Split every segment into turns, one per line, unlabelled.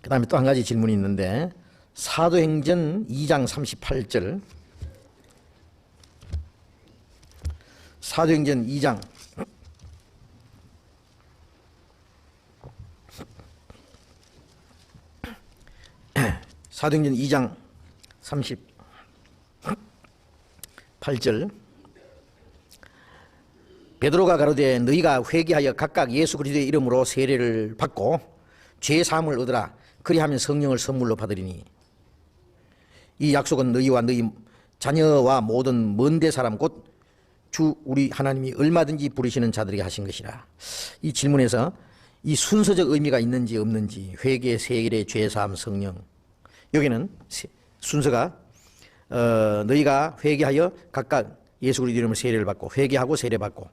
그 다음에 또 한 가지 질문이 있는데, 사도행전 2장 38절, 사도행전 2장 사도행전 2장 38절, 베드로가 가로되 너희가 회개하여 각각 예수 그리스도의 이름으로 세례를 받고 죄 사함을 얻으라. 그리하면 성령을 선물로 받으리니 이 약속은 너희와 너희 자녀와 모든 먼데 사람 곧 주 우리 하나님이 얼마든지 부르시는 자들에게 하신 것이라. 이 질문에서 이 순서적 의미가 있는지 없는지, 회개, 세례, 죄 사함, 성령, 여기는 순서가 너희가 회개하여 각각 예수 그리스도 이름으로 세례를 받고, 회개하고 세례 받고,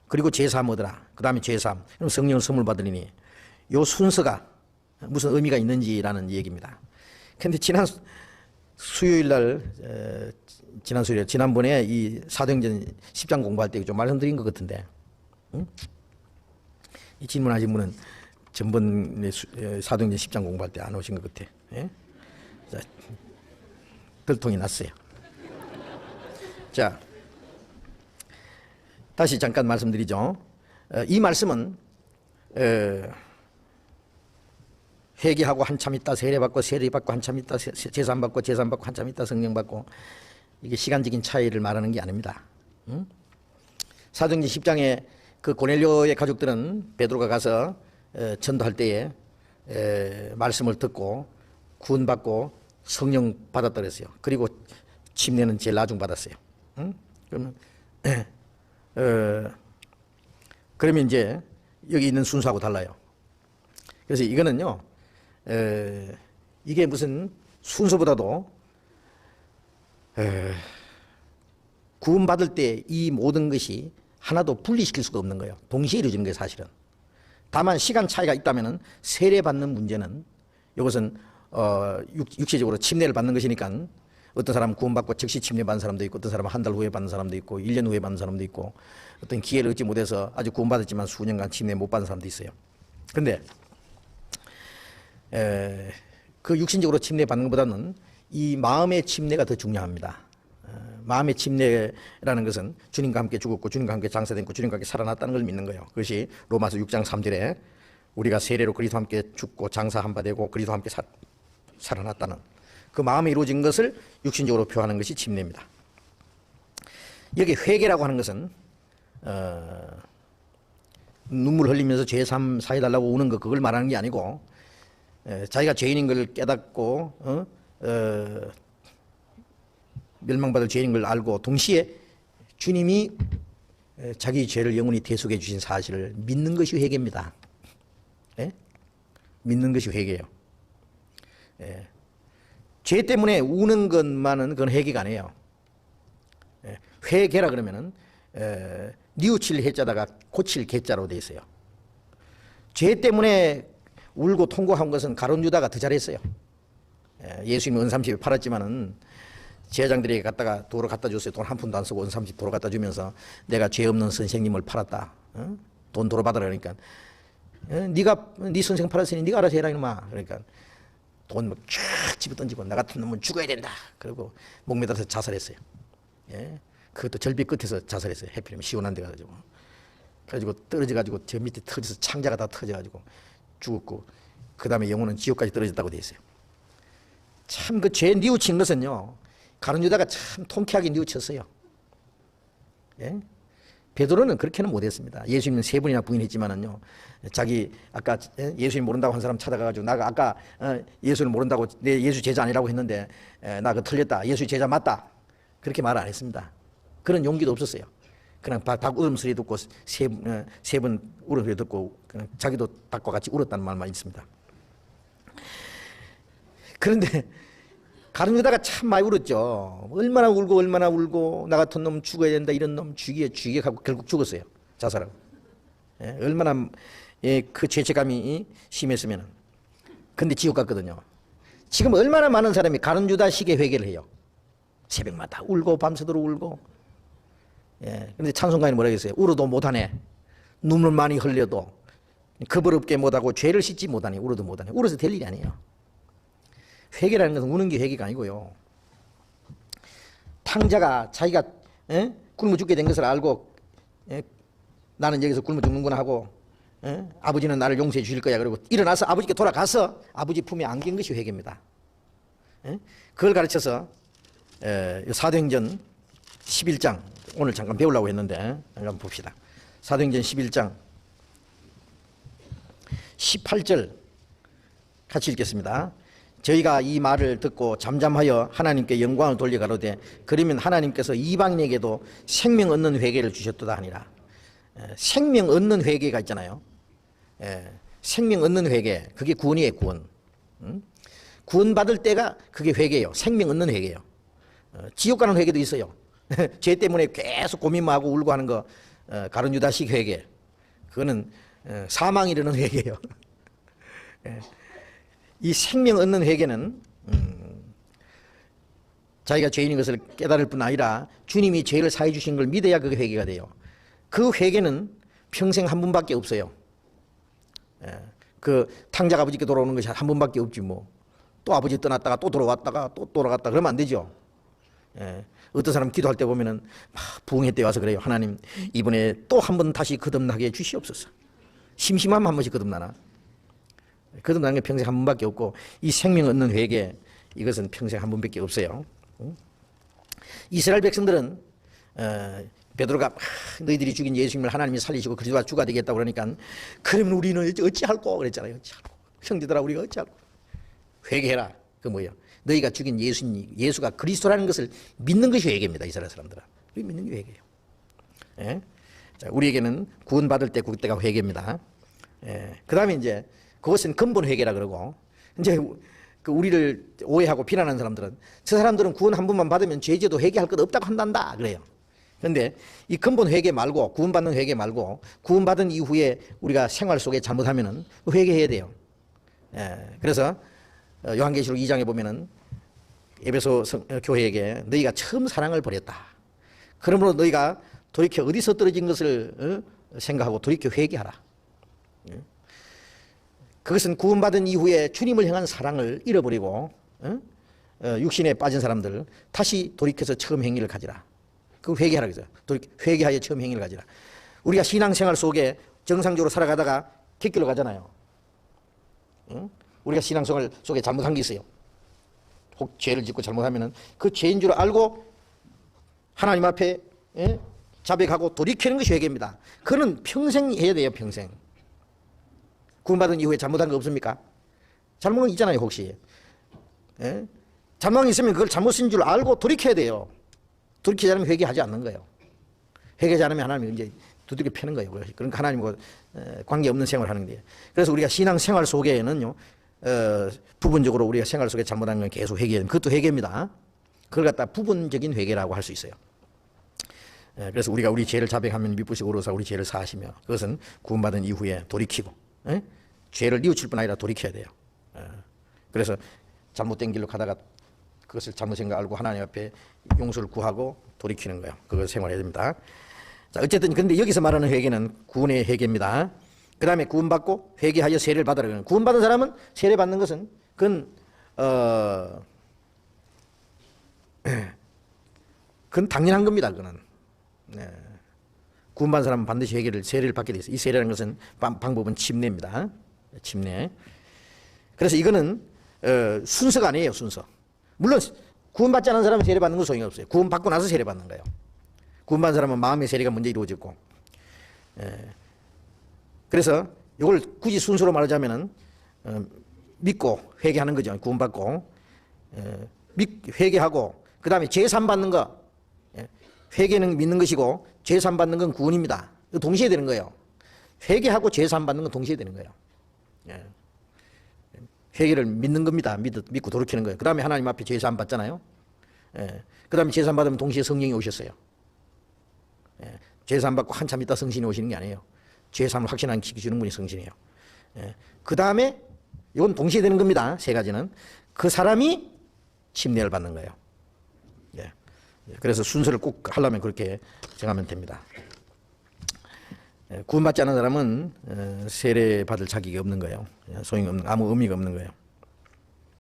그리고 죄 사함 얻으라. 그 다음에 죄 사함, 그럼 성령을 선물 받으리니, 요 순서가 무슨 의미가 있는지라는 얘기입니다. 그런데 지난 수요일 날, 지난번에 이 사도행전 10장 공부할 때 좀 말씀드린 것 같은데, 응? 이 질문하신 분은 전번에 사도행전 10장 공부할 때 안 오신 것 같아. 예? 자, 들통이 났어요. 자, 다시 잠깐 말씀드리죠. 이 말씀은 회개하고 한참 있다 세례 받고, 세례 받고 한참 있다 제산 받고, 제산 받고 한참 있다 성령 받고, 이게 시간적인 차이를 말하는 게 아닙니다. 응? 사도행전 10장에 그 고넬료의 가족들은 베드로가 가서 전도할 때에 말씀을 듣고 구원받고 성령 받았다 그랬어요. 그리고 침례는 제일 나중 받았어요. 응? 그러면 이제 여기 있는 순서하고 달라요. 그래서 이거는요, 이게 무슨 순서보다도 구원받을 때 이 모든 것이 하나도 분리시킬 수가 없는 거예요. 동시에 이루어지는 거예요, 사실은. 다만 시간 차이가 있다면 세례받는 문제는, 이것은 육체적으로 침례를 받는 것이니까 어떤 사람은 구원받고 즉시 침례 받는 사람도 있고, 어떤 사람은 한 달 후에 받는 사람도 있고, 1년 후에 받는 사람도 있고, 어떤 기회를 얻지 못해서 아직 구원받았지만 수년간 침례 못 받는 사람도 있어요. 근데 그 육신적으로 침례 받는 것보다는 이 마음의 침례가 더 중요합니다. 마음의 침례라는 것은 주님과 함께 죽었고 주님과 함께 장사됐고 주님과 함께 살아났다는 걸 믿는 거예요. 그것이 로마서 6장 3절에 우리가 세례로 그리스도와 함께 죽고 장사한 바 되고 그리스도와 함께 살아났다는 그 마음이 이루어진 것을 육신적으로 표하는 것이 침례입니다. 여기 회개라고 하는 것은 눈물 흘리면서 죄 사해달라고 우는 것, 그걸 말하는 게 아니고, 자기가 죄인인 걸 깨닫고 멸망받을 죄인인 걸 알고 동시에 주님이 자기 죄를 영원히 대속해 주신 사실을 믿는 것이 회개입니다. 예? 믿는 것이 회개예요. 예. 죄 때문에 우는 것만은 그건 회개가 아니에요. 예. 회개라 그러면은 뉘우칠 해자다가 고칠 개자로 돼 있어요. 죄 때문에 울고 통곡한 것은 가룟 유다가 더 잘했어요. 예수님이 은30에 팔았지만은 제자장들에게 갖다가 도로 갖다 줬어요. 돈 한 푼도 안 쓰고 은30 도로 갖다 주면서 내가 죄 없는 선생님을 팔았다. 돈 도로 받으라 그러니까 네가 네 선생 팔았으니 네가 알아서 해라 이놈아. 그러니까 돈 막 쫙 집어 던지고 나 같은 놈은 죽어야 된다. 그리고 목 매달아서 자살했어요. 예? 그것도 절벽 끝에서 자살했어요. 해피면 시원한 데 가가지고. 그래가지고 떨어져가지고 저 밑에 터져서 창자가 다 터져가지고 죽었고, 그 다음에 영혼은 지옥까지 떨어졌다고 돼 있어요. 참 그 죄 뉘우친 것은요, 가룟 유다가 참 통쾌하게 뉘우쳤어요. 예? 베드로는 그렇게는 못했습니다. 예수님은 3번이나 부인했지만은요, 자기 아까 예수님 모른다고 한 사람 찾아가가지고 나가 아까 예수를 모른다고 내 예수 제자 아니라고 했는데 나 그거 틀렸다. 예수 제자 맞다. 그렇게 말 안 했습니다. 그런 용기도 없었어요. 그냥 닭 울음소리 듣고 세 번 울음소리 듣고 그냥 자기도 닭과 같이 울었다는 말만 있습니다. 그런데 가룟 유다가 참 많이 울었죠. 얼마나 울고 나 같은 놈 죽어야 된다, 이런 놈 죽이게 하고 결국 죽었어요. 자살하고. 예, 얼마나 그 죄책감이 심했으면. 근데 지옥 갔거든요. 지금 얼마나 많은 사람이 가룟 유다식의 회개를 해요. 새벽마다 울고 밤새도록 울고. 예, 근데 찬송가에는 뭐라 했어요? 울어도 못하네. 눈물 많이 흘려도 그벌 없게 못하고 죄를 씻지 못하니 울어도 못하네. 울어서 될 일이 아니에요. 회개라는 것은 우는 게 회개가 아니고요. 탕자가 자기가 굶어 죽게 된 것을 알고 나는 여기서 굶어 죽는구나 하고 아버지는 나를 용서해 주실 거야. 그리고 일어나서 아버지께 돌아가서 아버지 품에 안긴 것이 회개입니다. 그걸 가르쳐서 사도행전 11장 오늘 잠깐 배우려고 했는데 한번 봅시다. 사도행전 11장 18절 같이 읽겠습니다. 저희가 이 말을 듣고 잠잠하여 하나님께 영광을 돌려 가로되 그러면 하나님께서 이방인에게도 생명 얻는 회개를 주셨도다 하니라. 생명 얻는 회개가 있잖아요. 생명 얻는 회개, 그게 구원이에요. 구원. 구원 받을 때가 그게 회개예요. 생명 얻는 회개예요. 지옥 가는 회개도 있어요. 죄 때문에 계속 고민만 하고 울고 하는 거 가룟 유다식 회개, 그거는 사망 이르는 회개예요. 이 생명 얻는 회개는 자기가 죄인인 것을 깨달을 뿐 아니라 주님이 죄를 사해 주신 걸 믿어야 그게 회개가 돼요. 그 회개는 평생 한 번밖에 없어요. 그 탕자 아버지께 돌아오는 것이 한 번밖에 없지 뭐. 또 아버지 떠났다가 또 돌아왔다가 또 돌아갔다 그러면 안 되죠. 어떤 사람 기도할 때 보면은 부흥회 때 와서 그래요. 하나님 이번에 또 한 번 다시 거듭나게 해주시옵소서. 심심하면 한 번씩 거듭나나? 거듭나는 게 평생 한 번밖에 없고 이 생명 얻는 회개 이것은 평생 한 번밖에 없어요. 이스라엘 백성들은 베드로가 너희들이 죽인 예수님을 하나님이 살리시고 그리스도가 주가 되겠다고 그러니까 그러면 우리는 어찌할꼬 그랬잖아요. 어찌할꼬. 형제들아 우리가 어찌할꼬. 회개해라. 그 뭐예요? 너희가 죽인 예수가 그리스도라는 것을 믿는 것이 회개입니다. 이스라엘 사람들은. 믿는 게 회개예요. 예? 자, 우리에게는 구원받을 때 그때가 회개입니다. 그 다음에 이제 그것은 근본 회개라 그러고 이제 그 우리를 오해하고 비난하는 사람들은 저 사람들은 구원 한 번만 받으면 죄제도 회개할 것 없다고 한단다 그래요. 그런데 이 근본 회개 말고 구원받는 회개 말고 구원받은 이후에 우리가 생활 속에 잘못하면은 회개해야 돼요. 그래서 요한계시록 2장에 보면은 에베소 교회에게 너희가 처음 사랑을 버렸다. 그러므로 너희가 돌이켜 어디서 떨어진 것을 생각하고 돌이켜 회개하라. 그것은 구원받은 이후에 주님을 향한 사랑을 잃어버리고 육신에 빠진 사람들 다시 돌이켜서 처음 행위를 가지라. 그 회개하라 그죠. 회개하여 처음 행위를 가지라. 우리가 신앙생활 속에 정상적으로 살아가다가 객길로 가잖아요. 우리가 신앙생활 속에 잘못한 게 있어요. 혹 죄를 짓고 잘못하면은 그 죄인 줄 알고 하나님 앞에 자백하고 돌이키는 것이 회개입니다. 그는 평생 해야 돼요. 평생. 구원받은 이후에 잘못한 거 없습니까? 잘못은 있잖아요. 혹시 잘못이 있으면 그걸 잘못인 줄 알고 돌이켜야 돼요. 돌이키지 않으면 회개하지 않는 거예요. 회개하지 않으면 하나님이 이제 두들겨 패는 거예요. 그러니까 하나님과 관계없는 생활을 하는 거예요. 그래서 우리가 신앙생활 속에는요 부분적으로 우리가 생활 속에 잘못한 건 계속 회개해요. 그것도 회개입니다. 그걸 갖다 부분적인 회개라고 할 수 있어요. 그래서 우리가 우리 죄를 자백하면 미쁘시고 오로사 우리 죄를 사하시며 그것은 구원받은 이후에 돌이키고 죄를 뉘우칠 뿐 아니라 돌이켜야 돼요. 그래서 잘못된 길로 가다가 그것을 잘못인 걸 알고 하나님 앞에 용서를 구하고 돌이키는 거예요. 그걸 생활해야 됩니다. 자, 어쨌든 근데 여기서 말하는 회개는 구원의 회개입니다. 그 다음에 구원받고 회개하여 세례를 받으라. 구원받은 사람은 세례 받는 것은 그건 당연한 겁니다. 그거는 구원받은 사람은 반드시 세례를 받게 돼 있어요. 이 세례라는 것은 방법은 침례입니다. 침례. 그래서 이거는 순서가 아니에요. 순서. 물론 구원받지 않은 사람은 세례 받는 건 소용이 없어요. 구원받고 나서 세례 받는 거예요. 구원받은 사람은 마음의 세례가 먼저 이루어졌고. 그래서 이걸 굳이 순서로 말하자면은 믿고 회개하는 거죠. 구원받고 회개하고 그 다음에 제산 받는 거. 회개는 믿는 것이고 제산 받는 건 구원입니다. 동시에 되는 거예요. 회개하고 제산 받는 건 동시에 되는 거예요. 회개를 믿는 겁니다. 믿고 돌이키는 거예요. 그 다음에 하나님 앞에 제산 받잖아요. 그 다음에 제산 받으면 동시에 성령이 오셨어요. 제산 받고 한참 있다 성신이 오시는 게 아니에요. 제산을 확신한 주는 분이 성신이에요. 그 다음에 이건 동시에 되는 겁니다. 세 가지는. 그 사람이 침례를 받는 거예요. 그래서 순서를 꼭 하려면 그렇게 정하면 됩니다. 구원받지 않은 사람은 세례 받을 자격이 없는 거예요. 소용이 없는, 아무 의미가 없는 거예요.